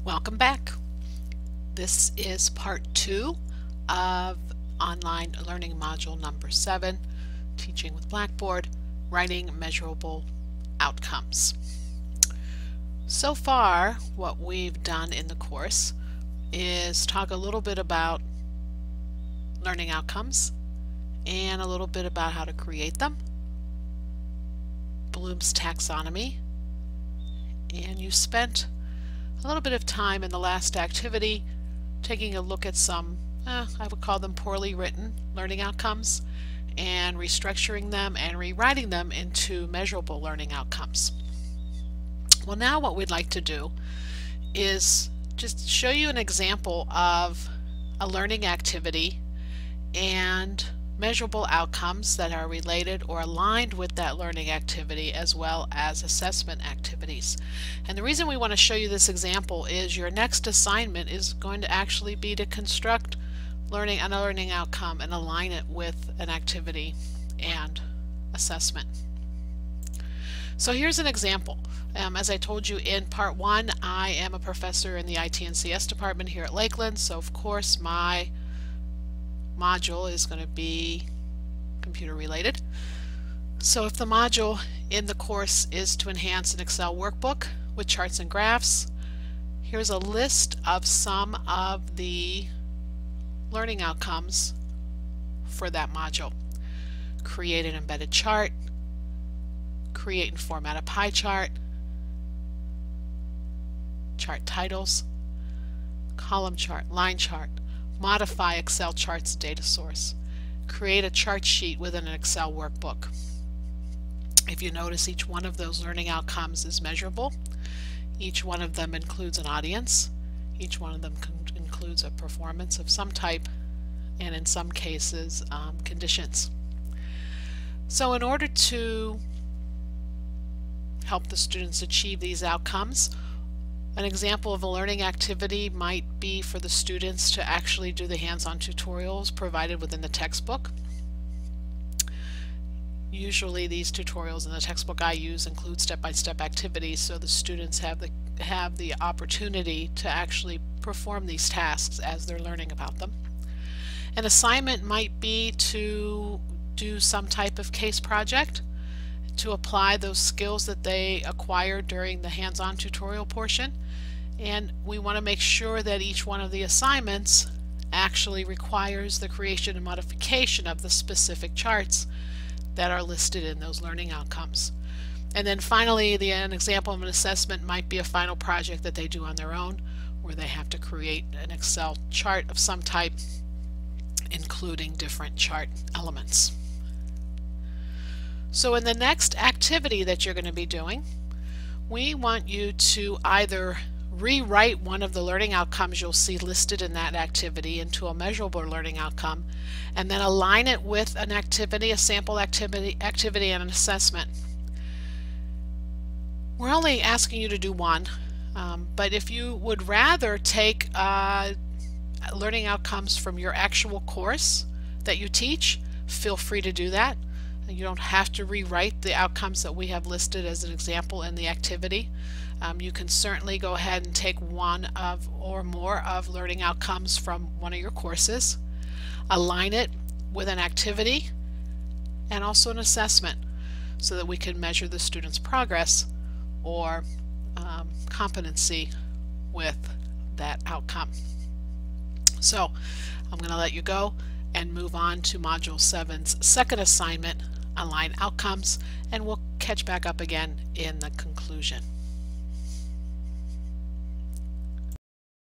Welcome back. This is part 2 of online learning module number 7, Teaching with Blackboard, Writing Measurable Outcomes. So far, what we've done in the course is talk a little bit about learning outcomes and a little bit about how to create them, Bloom's taxonomy, and you spent a little bit of time in the last activity taking a look at some, I would call them poorly written learning outcomes and restructuring them and rewriting them into measurable learning outcomes. Well, now what we'd like to do is just show you an example of a learning activity and measurable outcomes that are related or aligned with that learning activity, as well as assessment activities. And the reason we want to show you this example is your next assignment is going to actually be to construct a learning outcome and align it with an activity and assessment. So here's an example. As I told you in part 1, I am a professor in the IT and CS department here at Lakeland, so of course my module is going to be computer related. So if the module in the course is to enhance an Excel workbook with charts and graphs, here's a list of some of the learning outcomes for that module. Create an embedded chart, create and format a pie chart, chart titles, column chart, line chart, modify Excel charts data source, create a chart sheet within an Excel workbook. If you notice, each one of those learning outcomes is measurable. Each one of them includes an audience. Each one of them includes a performance of some type, and in some cases conditions. So in order to help the students achieve these outcomes, an example of a learning activity might be for the students to actually do the hands-on tutorials provided within the textbook. Usually these tutorials in the textbook I use include step-by-step activities, so the students have the opportunity to actually perform these tasks as they're learning about them. An assignment might be to do some type of case project to apply those skills that they acquired during the hands-on tutorial portion, and we want to make sure that each one of the assignments actually requires the creation and modification of the specific charts that are listed in those learning outcomes. And then finally, an example of an assessment might be a final project that they do on their own, where they have to create an Excel chart of some type, including different chart elements. So in the next activity that you're going to be doing, we want you to either rewrite one of the learning outcomes you'll see listed in that activity into a measurable learning outcome, and then align it with an activity, a sample activity and an assessment. We're only asking you to do one, but if you would rather take learning outcomes from your actual course that you teach, feel free to do that. You don't have to rewrite the outcomes that we have listed as an example in the activity. You can certainly go ahead and take one of or more of learning outcomes from one of your courses, align it with an activity and also an assessment so that we can measure the student's progress or competency with that outcome. So I'm going to let you go and move on to Module 7's second assignment, Align Outcomes, and we'll catch back up again in the conclusion.